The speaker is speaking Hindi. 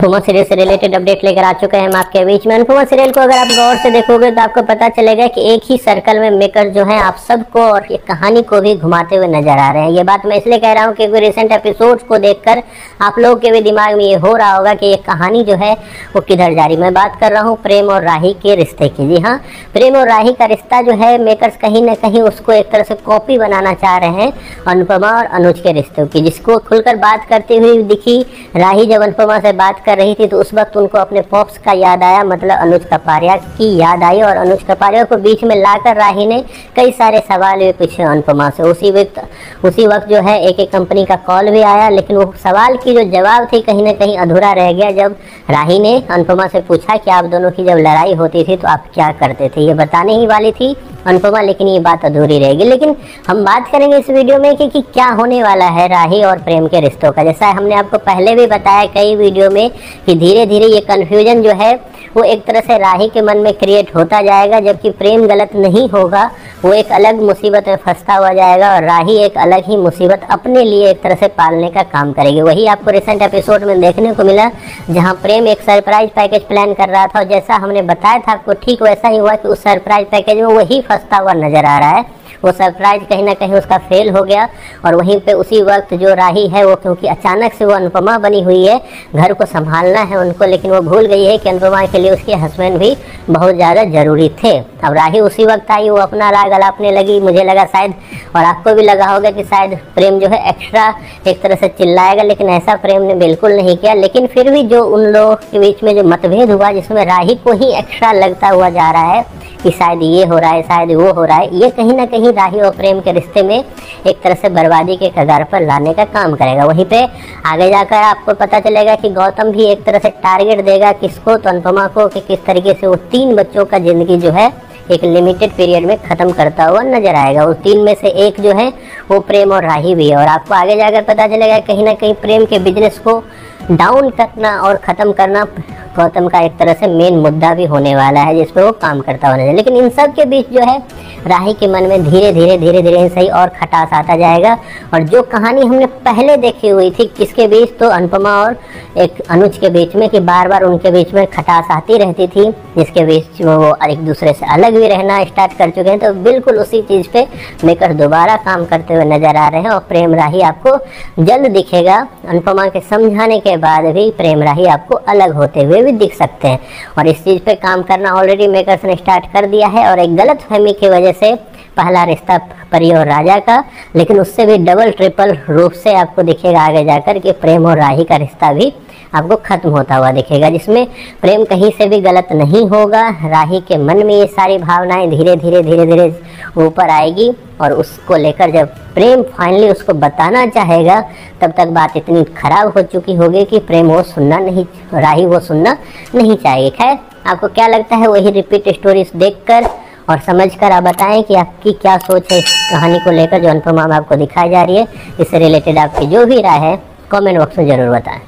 अनुपमा सीरियल से रिलेटेड अपडेट लेकर आ चुके हैं हम आपके बीच में। अनुपमा सीरियल को अगर आप गौर से देखोगे तो आपको पता चलेगा कि एक ही सर्कल में मेकर जो है आप सबको और ये कहानी को भी घुमाते हुए नजर आ रहे हैं। ये बात मैं इसलिए कह रहा हूँ क्योंकि रिसेंट एपिसोड्स को देखकर आप लोगों के भी दिमाग में ये हो रहा होगा कि ये कहानी जो है वो किधर जा रही। मैं बात कर रहा हूँ प्रेम और राही के रिश्ते की। जी हाँ, प्रेम और राही का रिश्ता जो है मेकर्स कहीं ना कहीं उसको एक तरह से कॉपी बनाना चाह रहे हैं अनुपमा और अनुज के रिश्तों की, जिसको खुलकर बात करती हुई दिखी राही जब अनुपमा से बात कर रही थी तो उस वक्त उनको अपने पॉप्स का याद आया, मतलब अनुज कपाड़िया की याद आई और अनुज कपाड़िया को बीच में लाकर राही ने कई सारे सवाल भी पूछे अनुपमा से। उसी वक्त जो है एक कंपनी का कॉल भी आया, लेकिन वो सवाल की जो जवाब थी कहीं ना कहीं अधूरा रह गया जब राही ने अनुपमा से पूछा कि आप दोनों की जब लड़ाई होती थी तो आप क्या करते थे। ये बताने ही वाली थी अनुपमा, लेकिन ये बात अधूरी रहेगी। लेकिन हम बात करेंगे इस वीडियो में कि क्या होने वाला है राही और प्रेम के रिश्तों का। जैसा हमने आपको पहले भी बताया कई वीडियो में कि धीरे धीरे ये कन्फ्यूजन जो है वो एक तरह से राही के मन में क्रिएट होता जाएगा, जबकि प्रेम गलत नहीं होगा, वो एक अलग मुसीबत में फंसता हुआ जाएगा और राही एक अलग ही मुसीबत अपने लिए एक तरह से पालने का काम करेगी। वही आपको रिसेंट एपिसोड में देखने को मिला जहां प्रेम एक सरप्राइज पैकेज प्लान कर रहा था और जैसा हमने बताया था आपको ठीक वैसा ही हुआ कि उस सरप्राइज पैकेज में वही फंसता हुआ नजर आ रहा है। वो सरप्राइज कहीं ना कहीं उसका फेल हो गया और वहीं पे उसी वक्त जो राही है वो, क्योंकि अचानक से वो अनुपमा बनी हुई है, घर को संभालना है उनको, लेकिन वो भूल गई है कि अनुपमा के लिए उसके हस्बैंड भी बहुत ज़्यादा ज़रूरी थे। अब राही उसी वक्त आई, वो अपना राग अलापने लगी। मुझे लगा शायद, और आपको भी लगा होगा कि शायद प्रेम जो है एक्स्ट्रा एक तरह से चिल्लाएगा, लेकिन ऐसा प्रेम ने बिल्कुल नहीं किया। लेकिन फिर भी जो उन लोगों के बीच में जो मतभेद हुआ जिसमें राही को ही एक्स्ट्रा लगता हुआ जा रहा है कि शायद ये हो रहा है शायद वो हो रहा है, ये कहीं ना कहीं राही और प्रेम के रिश्ते में एक तरह से बर्बादी के कगार पर लाने का काम करेगा। वहीं पे आगे जाकर आपको पता चलेगा कि गौतम भी एक तरह से टारगेट देगा किसको, तो अनुपमा को, कि किस तरीके से वो 3 बच्चों का जिंदगी जो है एक लिमिटेड पीरियड में ख़त्म करता हुआ नजर आएगा। उस 3 में से एक जो है वो प्रेम और राही भी है और आपको आगे जाकर पता चलेगा कहीं ना कहीं प्रेम के बिजनेस को डाउन करना और ख़त्म करना गौतम का एक तरह से मेन मुद्दा भी होने वाला है जिस पर वो काम करता होना चाहिए। लेकिन इन सब के बीच जो है राही के मन में धीरे धीरे सही और खटास आता जाएगा। और जो कहानी हमने पहले देखी हुई थी किसके बीच, तो अनुपमा और एक अनुज के बीच में, कि बार बार उनके बीच में खटास आती रहती थी जिसके बीच वो एक दूसरे से अलग भी रहना स्टार्ट कर चुके हैं, तो बिल्कुल उसी चीज़ पे मेकर दोबारा काम करते हुए नजर आ रहे हैं। और प्रेम राही आपको जल्द दिखेगा। अनुपमा के समझाने के बाद भी प्रेम राही आपको अलग होते हुए भी दिख सकते हैं और इस चीज़ पे काम करना ऑलरेडी मेकर्स ने स्टार्ट कर दिया है। और एक गलत फहमी की वजह से पहला रिश्ता परी और राजा का, लेकिन उससे भी डबल ट्रिपल रूप से आपको दिखेगा आगे जाकर कि प्रेम और राही का रिश्ता भी आपको खत्म होता हुआ दिखेगा, जिसमें प्रेम कहीं से भी गलत नहीं होगा। राही के मन में ये सारी भावनाएं धीरे धीरे ऊपर आएगी और उसको लेकर जब प्रेम फाइनली उसको बताना चाहेगा तब तक बात इतनी खराब हो चुकी होगी कि प्रेम वो सुनना नहीं, राही वो सुनना नहीं चाहेगी। खैर, आपको क्या लगता है वही रिपीट स्टोरीज देखकर और समझकर आप बताएं कि आपकी क्या सोच है इस कहानी को लेकर जो अनुपमा में आपको दिखाई जा रही है। इससे रिलेटेड आपकी जो भी राय है कमेंट बॉक्स में ज़रूर बताएं।